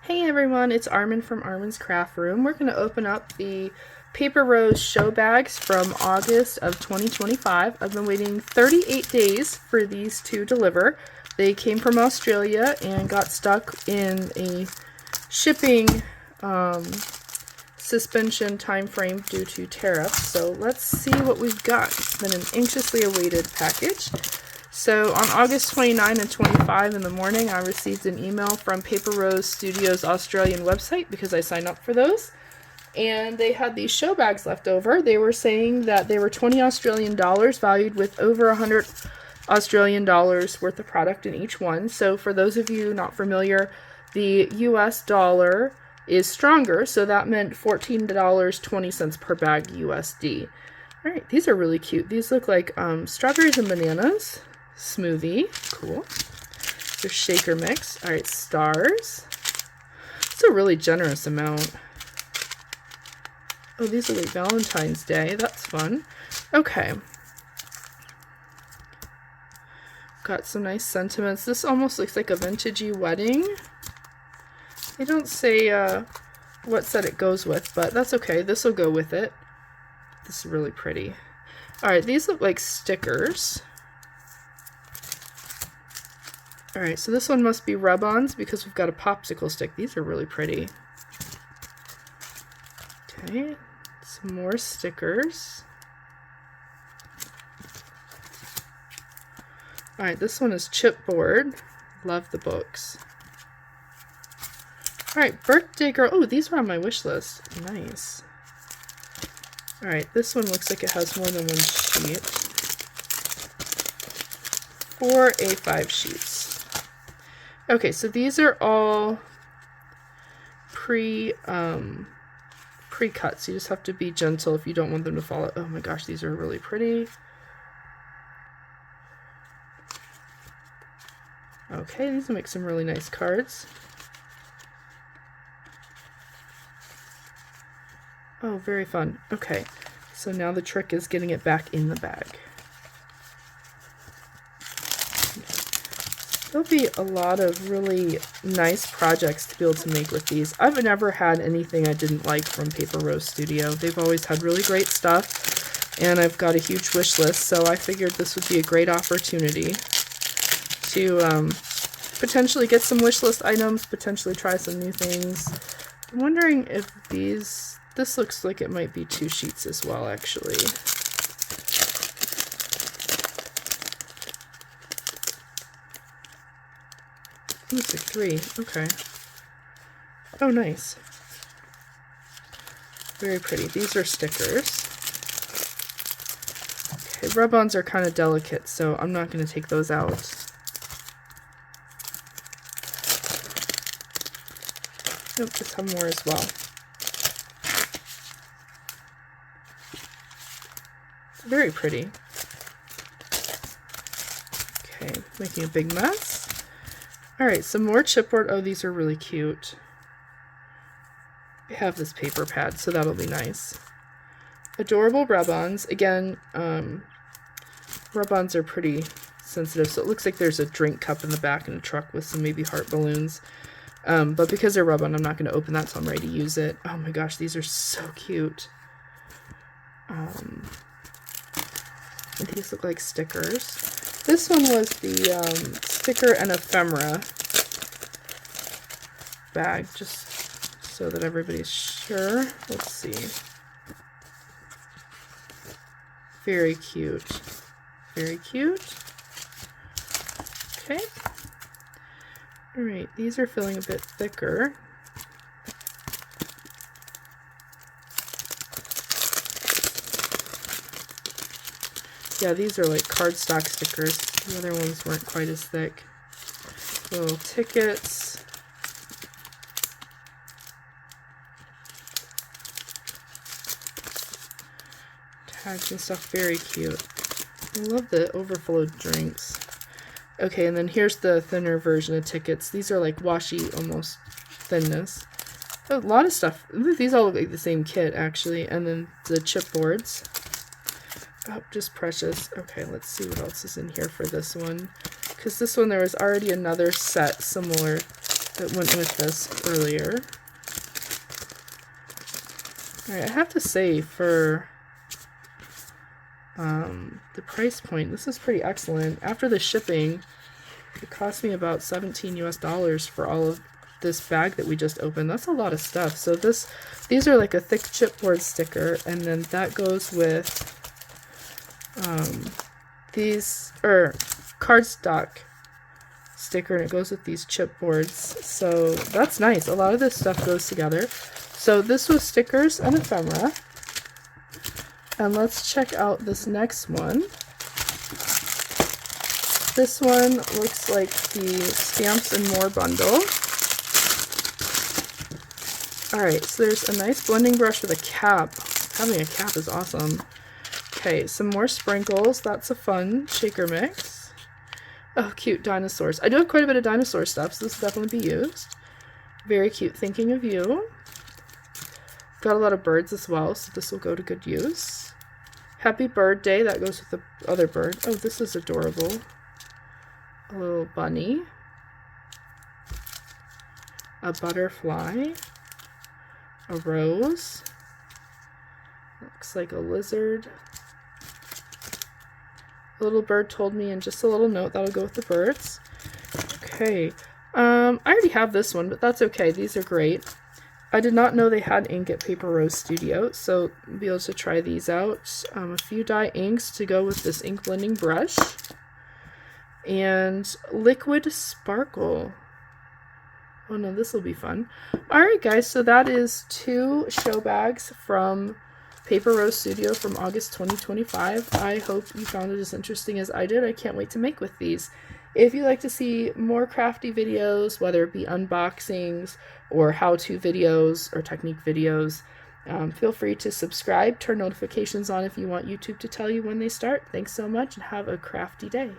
Hey everyone, it's Armen from ArmensCraftRoom. We're going to open up the Paper Rose show bags from August of 2025. I've been waiting 38 days for these to deliver. They came from Australia and got stuck in a shipping suspension time frame due to tariffs. So let's see what we've got. It's been an anxiously awaited package. So on August 29 and 25 in the morning, I received an email from Paper Rose Studios Australian website because I signed up for those. And they had these show bags left over. They were saying that they were 20 Australian dollars, valued with over 100 Australian dollars worth of product in each one. So for those of you not familiar, the US dollar is stronger, so that meant $14.20 per bag USD. All right, these are really cute. These look like strawberries and bananas. Smoothie, cool. There's shaker mix. All right, stars. It's a really generous amount. Oh, these are like Valentine's Day. That's fun. Okay. Got some nice sentiments. This almost looks like a vintagey wedding. They don't say what set it goes with, but that's okay. This will go with it. This is really pretty. All right, these look like stickers. All right, so this one must be rub-ons because we've got a popsicle stick. These are really pretty. Okay, some more stickers. All right, this one is chipboard. Love the books. All right, birthday girl. Oh, these were on my wish list. Nice. All right, this one looks like it has more than one sheet. 4 A5 sheets. Okay, so these are all pre-cut, so you just have to be gentle if you don't want them to fall out. Oh my gosh, these are really pretty. Okay, these will make some really nice cards. Oh, very fun. Okay, so now the trick is getting it back in the bag. There'll be a lot of really nice projects to be able to make with these. I've never had anything I didn't like from Paper Rose Studio. They've always had really great stuff, and I've got a huge wish list, so I figured this would be a great opportunity to potentially get some wish list items, potentially try some new things. I'm wondering if this looks like it might be 2 sheets as well, actually. Looks like 3. Okay. Oh, nice. Very pretty. These are stickers. Okay, rub-ons are kind of delicate, so I'm not going to take those out. Nope, just have more as well. Very pretty. Okay, making a big mess. Alright, some more chipboard. Oh, these are really cute. I have this paper pad, so that'll be nice. Adorable rub-ons. Again, rub-ons are pretty sensitive, so it looks like there's a drink cup in the back in a truck with some maybe heart balloons. But because they're rub-on, I'm not going to open that, so I'm ready to use it. Oh my gosh, these are so cute. These look like stickers. This one was the sticker and ephemera bag, just so that everybody's sure. Let's see. Very cute. Very cute. Okay. Alright, these are feeling a bit thicker. Yeah, these are like cardstock stickers. The other ones weren't quite as thick. Little tickets. Tags and stuff. Very cute. I love the overflowed drinks. Okay, and then here's the thinner version of tickets. These are like washi almost thinness. A lot of stuff. These all look like the same kit, actually. And then the chipboards. Oh, just precious. Okay, let's see what else is in here for this one. Because this one, there was already another set similar that went with this earlier. Alright, I have to say, for the price point, this is pretty excellent. After the shipping, it cost me about $17 US for all of this bag that we just opened. That's a lot of stuff. So these are like a thick chipboard sticker, and then that goes with these cardstock sticker, and it goes with these chipboards. So that's nice. A lot of this stuff goes together. So this was stickers and ephemera. And let's check out this next one. This one looks like the Stamps and More bundle. Alright, so there's a nice blending brush with a cap. Having a cap is awesome. Okay, some more sprinkles. That's a fun shaker mix. Oh, cute dinosaurs. I do have quite a bit of dinosaur stuff, so this will definitely be used. Very cute, thinking of you. Got a lot of birds as well, so this will go to good use. Happy Bird Day, that goes with the other bird. Oh, this is adorable. A little bunny. A butterfly. A rose. Looks like a lizard. A little bird told me in just a little note that'll go with the birds. Okay. I already have this one, but that's okay. These are great. I did not know they had ink at Paper Rose Studio, so I'll be able to try these out. A few dye inks to go with this ink blending brush. And liquid sparkle. Oh no, this will be fun. Alright guys, so that is 2 show bags from Paper Rose Studio from August 2025. I hope you found it as interesting as I did. I can't wait to make with these. If you'd like to see more crafty videos, whether it be unboxings or how-to videos or technique videos, feel free to subscribe, turn notifications on if you want YouTube to tell you when they start. Thanks so much and have a crafty day.